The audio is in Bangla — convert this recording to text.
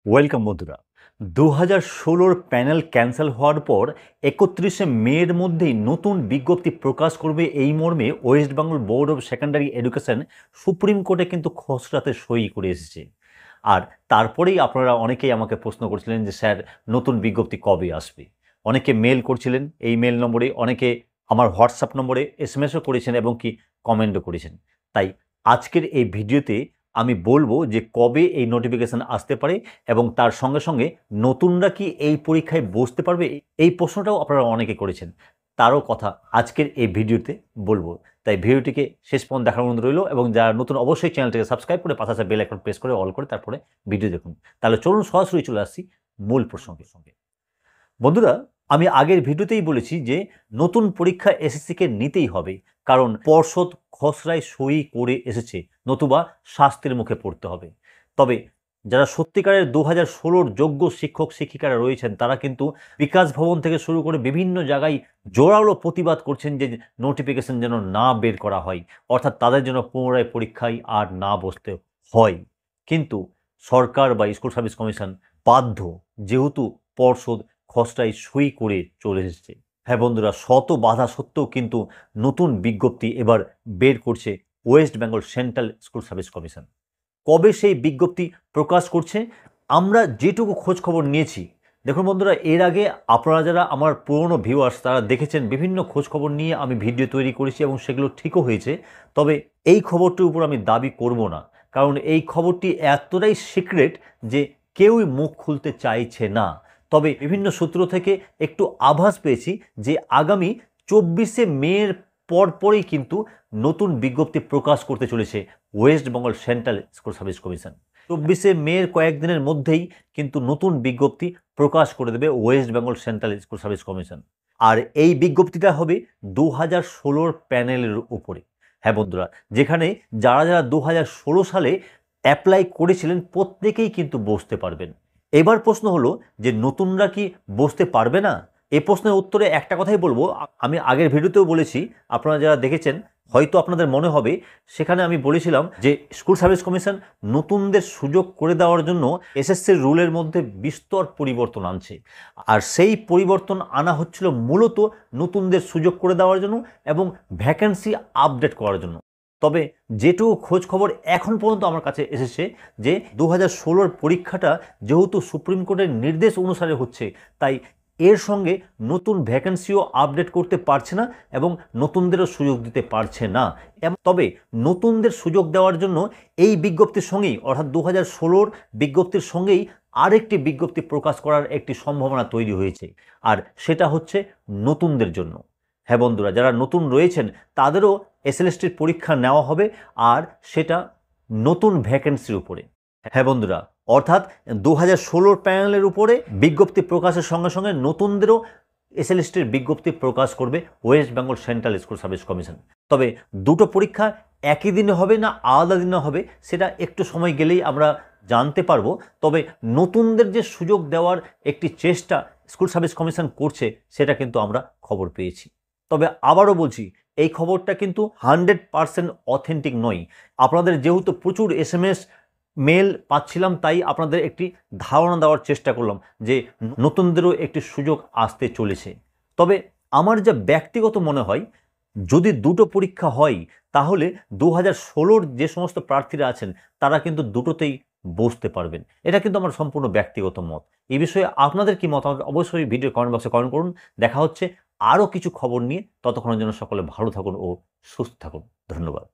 ওয়েলকাম বন্ধুরা। 2016 প্যানেল ক্যান্সেল হওয়ার পর 31শে মের মধ্যেই নতুন বিজ্ঞপ্তি প্রকাশ করবে এই মর্মে West Bengal board of secondary education supreme কোর্টে কিন্তু খসড়াতে সই করে এসেছে। আর তারপরেই আপনারা অনেকেই আমাকে প্রশ্ন করছিলেন যে স্যার নতুন বিজ্ঞপ্তি কবে আসবে। অনেকে মেল করছিলেন এই মেল নম্বরে, অনেকে আমার হোয়াটসঅ্যাপ নম্বরে এসএমএসও করেছেন এবং কি কমেন্টও করেছেন। তাই আজকের এই ভিডিওতে আমি বলবো যে কবে এই নোটিফিকেশান আসতে পারে এবং তার সঙ্গে সঙ্গে নতুনরা কি এই পরীক্ষায় বসতে পারবে, এই প্রশ্নটাও আপনারা অনেকে করেছেন। তারও কথা আজকের এই ভিডিওতে বলবো। তাই ভিডিওটিকে শেষ পর্যন্ত দেখার অনুরোধ রইল এবং যারা নতুন অবশ্যই চ্যানেলটিকে সাবস্ক্রাইব করে পাশে বেল আইকন প্রেস করে অল করে তারপরে ভিডিও দেখুন। তাহলে চলুন সরাসরি চলে আসছি মূল প্রসঙ্গের সঙ্গে। বন্ধুরা, আমি আগের ভিডিওতেই বলেছি যে নতুন পরীক্ষা এসএসসিকে নিতেই হবে, কারণ পর্ষদ খসড়ায় সই করে এসেছে, নতুবা শাস্তির মুখে পড়তে হবে। তবে যারা সত্যিকারের 2016 যোগ্য শিক্ষক শিক্ষিকারা রয়েছেন তারা কিন্তু বিকাশ ভবন থেকে শুরু করে বিভিন্ন জায়গায় জোরালো প্রতিবাদ করছেন যে নোটিফিকেশন যেন না বের করা হয়, অর্থাৎ তাদের জন্য পুনরায় পরীক্ষায় আর না বসতে হয়। কিন্তু সরকার বা স্কুল সার্ভিস কমিশন বাধ্য, যেহেতু পর্ষদ খসড়ায় সই করে চলে এসেছে। হ্যাঁ বন্ধুরা, শত বাধা সত্ত্বেও কিন্তু নতুন বিজ্ঞপ্তি এবার বের করছে West Bengal Central School Service commission. কবে সেই বিজ্ঞপ্তি প্রকাশ করছে আমরা যেটুকু খোঁজ খবর নিয়েছি, দেখুন বন্ধুরা, এর আগে আপনারা যারা আমার পুরনো ভিউয়ার্স তারা দেখেছেন বিভিন্ন খোঁজ খবর নিয়ে আমি ভিডিও তৈরি করেছি এবং সেগুলো ঠিকও হয়েছে। তবে এই খবরটির উপর আমি দাবি করব না, কারণ এই খবরটি এতটাই সিক্রেট যে কেউই মুখ খুলতে চাইছে না। তবে বিভিন্ন সূত্র থেকে একটু আভাস পেয়েছি যে আগামী 24শে মের পরপরই কিন্তু নতুন বিজ্ঞপ্তি প্রকাশ করতে চলেছে West Bengal Central School Service Commission. 24শে মের কয়েকদিনের মধ্যেই কিন্তু নতুন বিজ্ঞপ্তি প্রকাশ করে দেবে West Bengal Central School Service Commission. আর এই বিজ্ঞপ্তিটা হবে 2016 প্যানেলের উপরে। হ্যাঁ বন্ধুরা, যেখানে যারা যারা 2016 সালে অ্যাপ্লাই করেছিলেন প্রত্যেকেই কিন্তু বসতে পারবেন। এবার প্রশ্ন হলো যে নতুনরা কি বসতে পারবে না? এই প্রশ্নের উত্তরে একটা কথাই বলবো, আমি আগের ভিডিওতেও বলেছি, আপনারা যারা দেখেছেন হয়তো আপনাদের মনে হবে, সেখানে আমি বলেছিলাম যে স্কুল সার্ভিস কমিশন নতুনদের সুযোগ করে দেওয়ার জন্য এসএসসির রুলের মধ্যে বিস্তর পরিবর্তন আনছে। আর সেই পরিবর্তন আনা হচ্ছিল মূলত নতুনদের সুযোগ করে দেওয়ার জন্য এবং ভ্যাকেন্সি আপডেট করার জন্য। তবে যেটুকু খোঁজ খবর এখন পর্যন্ত আমার কাছে এসেছে যে 2016 পরীক্ষাটা যেহেতু সুপ্রিম কোর্টের নির্দেশ অনুসারে হচ্ছে, তাই এর সঙ্গে নতুন ভ্যাকেন্সিও আপডেট করতে পারছে না এবং নতুনদেরও সুযোগ দিতে পারছে না। তবে নতুনদের সুযোগ দেওয়ার জন্য এই বিজ্ঞপ্তির সঙ্গেই, অর্থাৎ 2016 বিজ্ঞপ্তির সঙ্গেই আরেকটি বিজ্ঞপ্তি প্রকাশ করার একটি সম্ভাবনা তৈরি হয়েছে, আর সেটা হচ্ছে নতুনদের জন্য। হ্যাঁ বন্ধুরা, যারা নতুন রয়েছেন তাদেরও এসএলএসটির পরীক্ষা নেওয়া হবে, আর সেটা নতুন ভ্যাকেন্সির উপরে। হ্যাঁ বন্ধুরা, অর্থাৎ 2016 প্যানেলের উপরে বিজ্ঞপ্তি প্রকাশের সঙ্গে সঙ্গে নতুনদেরও এসএলএসটির বিজ্ঞপ্তি প্রকাশ করবে West Bengal Central School Service commission. তবে দুটো পরীক্ষা একই দিনে হবে না আলাদা দিনে হবে সেটা একটু সময় গেলেই আমরা জানতে পারবো। তবে নতুনদের যে সুযোগ দেওয়ার একটি চেষ্টা স্কুল সার্ভিস কমিশন করছে সেটা কিন্তু আমরা খবর পেয়েছি। তবে আবারও বলছি, এই খবরটা কিন্তু 100% অথেন্টিক নয়। আপনাদের যেহেতু প্রচুর এসএমএস মেল পাচ্ছিলাম, তাই আপনাদের একটি ধারণা দেওয়ার চেষ্টা করলাম যে নতুনদেরও একটি সুযোগ আসতে চলেছে। তবে আমার যা ব্যক্তিগত মনে হয়, যদি দুটো পরীক্ষা হয় তাহলে 2016 যে সমস্ত প্রার্থীরা আছেন তারা কিন্তু দুটোতেই বসতে পারবেন। এটা কিন্তু আমার সম্পূর্ণ ব্যক্তিগত মত। এই বিষয়ে আপনাদের কি মতামত অবশ্যই ভিডিও কমেন্ট বক্সে কমেন্ট করুন। দেখা হচ্ছে আরও কিছু খবর নিয়ে, ততক্ষণের জন্য সকলে ভালো থাকুন ও সুস্থ থাকুন। ধন্যবাদ।